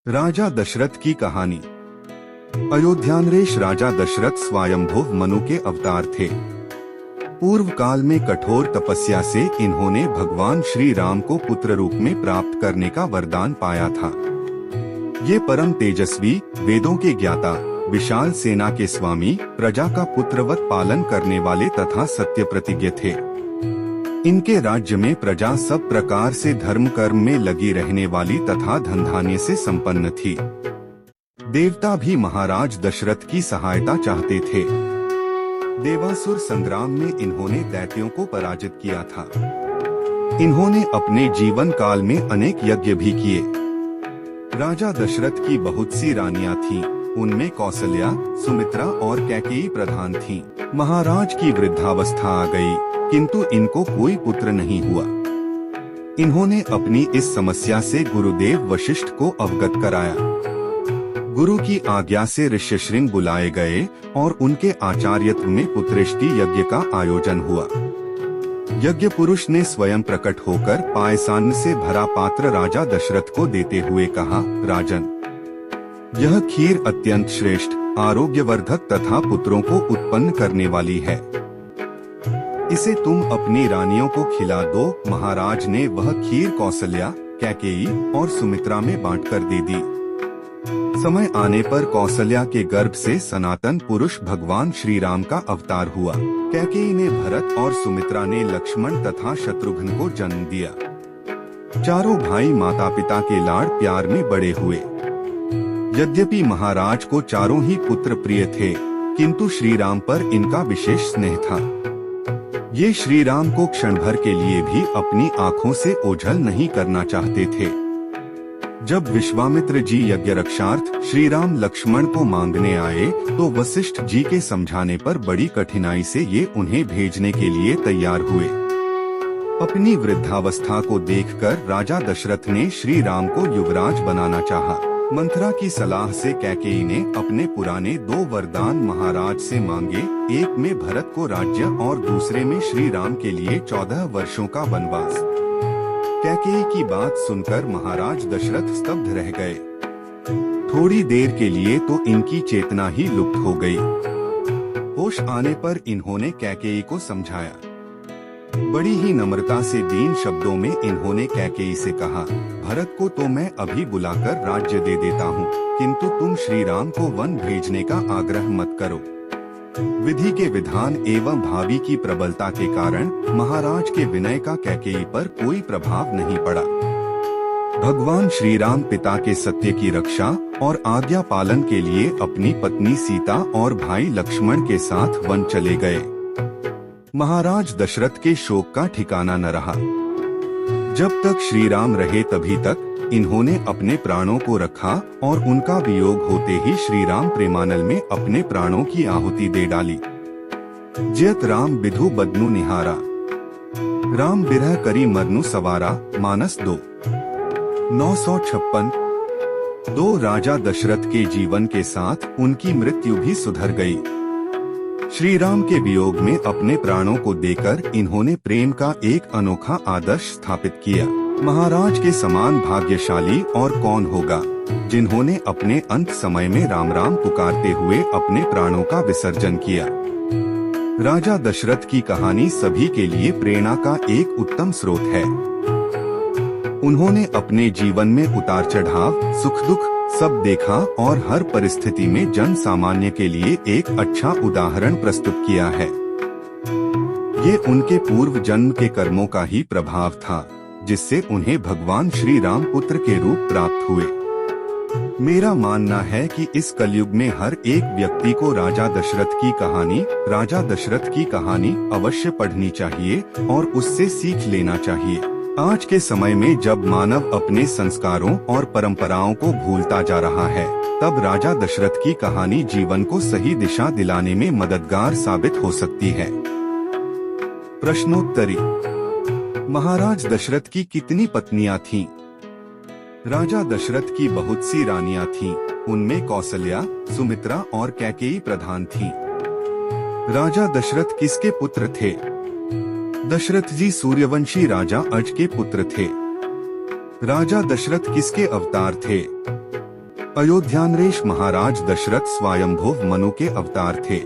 राजा दशरथ की कहानी। अयोध्यानरेश राजा दशरथ स्वयंभुव मनु के अवतार थे। पूर्व काल में कठोर तपस्या से इन्होंने भगवान श्री राम को पुत्र रूप में प्राप्त करने का वरदान पाया था। ये परम तेजस्वी, वेदों के ज्ञाता, विशाल सेना के स्वामी, प्रजा का पुत्रवत पालन करने वाले तथा सत्य प्रतिज्ञ थे। इनके राज्य में प्रजा सब प्रकार से धर्म कर्म में लगी रहने वाली तथा धन धान्य से संपन्न थी। देवता भी महाराज दशरथ की सहायता चाहते थे। देवासुर संग्राम में इन्होंने दैत्यों को पराजित किया था। इन्होंने अपने जीवन काल में अनेक यज्ञ भी किए। राजा दशरथ की बहुत सी रानियां थीं, उनमें कौसल्या, सुमित्रा और कैकेयी प्रधान थीं। महाराज की वृद्धावस्था आ गई, किंतु इनको कोई पुत्र नहीं हुआ। इन्होंने अपनी इस समस्या से गुरुदेव वशिष्ठ को अवगत कराया। गुरु की आज्ञा से ऋष्यशृंग बुलाए गए और उनके आचार्यत्व में पुत्रेष्टि यज्ञ का आयोजन हुआ। यज्ञ पुरुष ने स्वयं प्रकट होकर पायसान्न से भरा पात्र राजा दशरथ को देते हुए कहा, राजन, यह खीर अत्यंत श्रेष्ठ, आरोग्यवर्धक तथा पुत्रों को उत्पन्न करने वाली है। इसे तुम अपनी रानियों को खिला दो। महाराज ने वह खीर कौसल्या, कैकेयी और सुमित्रा में बांटकर दे दी। समय आने पर कौसल्या के गर्भ से सनातन पुरुष भगवान श्री राम का अवतार हुआ। कैकेयी ने भरत और सुमित्रा ने लक्ष्मण तथा शत्रुघ्न को जन्म दिया। चारों भाई माता पिता के लाड़ प्यार में बड़े हुए। यद्यपि महाराज को चारों ही पुत्र प्रिय थे, किंतु श्री राम पर इनका विशेष स्नेह था। ये श्री राम को क्षण भर के लिए भी अपनी आंखों से ओझल नहीं करना चाहते थे। जब विश्वामित्र जी यज्ञ रक्षार्थ श्री राम लक्ष्मण को मांगने आए, तो वशिष्ठ जी के समझाने पर बड़ी कठिनाई से ये उन्हें भेजने के लिए तैयार हुए। अपनी वृद्धावस्था को देखकर राजा दशरथ ने श्री राम को युवराज बनाना चाहा। मंथरा की सलाह से कैकेयी ने अपने पुराने 2 वरदान महाराज से मांगे, एक में भरत को राज्य और दूसरे में श्री राम के लिए 14 वर्षों का वनवास। कैकेयी की बात सुनकर महाराज दशरथ स्तब्ध रह गए। थोड़ी देर के लिए तो इनकी चेतना ही लुप्त हो गई। होश आने पर इन्होंने कैकेयी को समझाया। बड़ी ही नम्रता से दीन शब्दों में इन्होंने कैकेयी से कहा, भरत को तो मैं अभी बुलाकर राज्य दे देता हूँ, किंतु तुम श्री राम को वन भेजने का आग्रह मत करो। विधि के विधान एवं भावी की प्रबलता के कारण महाराज के विनय का कैकेयी पर कोई प्रभाव नहीं पड़ा। भगवान श्री राम पिता के सत्य की रक्षा और आज्ञा पालन के लिए अपनी पत्नी सीता और भाई लक्ष्मण के साथ वन चले गए। महाराज दशरथ के शोक का ठिकाना न रहा। जब तक श्री राम रहे तभी तक इन्होंने अपने प्राणों को रखा और उनका वियोग होते ही श्री राम प्रेमानल में अपने प्राणों की आहुति दे डाली। जयत राम बिधु बदनु निहारा, राम बिरह करी मरनु सवारा। मानस 2 956। 2 राजा दशरथ के जीवन के साथ उनकी मृत्यु भी सुधर गई। श्री राम के वियोग में अपने प्राणों को देकर इन्होंने प्रेम का एक अनोखा आदर्श स्थापित किया। महाराज के समान भाग्यशाली और कौन होगा, जिन्होंने अपने अंत समय में राम राम पुकारते हुए अपने प्राणों का विसर्जन किया। राजा दशरथ की कहानी सभी के लिए प्रेरणा का एक उत्तम स्रोत है। उन्होंने अपने जीवन में उतार चढ़ाव, सुख दुख सब देखा और हर परिस्थिति में जन सामान्य के लिए एक अच्छा उदाहरण प्रस्तुत किया है। ये उनके पूर्व जन्म के कर्मों का ही प्रभाव था, जिससे उन्हें भगवान श्री राम पुत्र के रूप प्राप्त हुए। मेरा मानना है कि इस कलयुग में हर एक व्यक्ति को राजा दशरथ की कहानी अवश्य पढ़नी चाहिए और उससे सीख लेना चाहिए। आज के समय में जब मानव अपने संस्कारों और परंपराओं को भूलता जा रहा है, तब राजा दशरथ की कहानी जीवन को सही दिशा दिलाने में मददगार साबित हो सकती है। प्रश्नोत्तरी। महाराज दशरथ की कितनी पत्नियां थीं? राजा दशरथ की बहुत सी रानियां थीं, उनमें कौसल्या, सुमित्रा और कैकेयी प्रधान थीं। राजा दशरथ किसके पुत्र थे? दशरथ जी सूर्यवंशी राजा अज के पुत्र थे। राजा दशरथ किसके अवतार थे? अयोध्या नरेश महाराज दशरथ स्वयंभुव मनु के अवतार थे।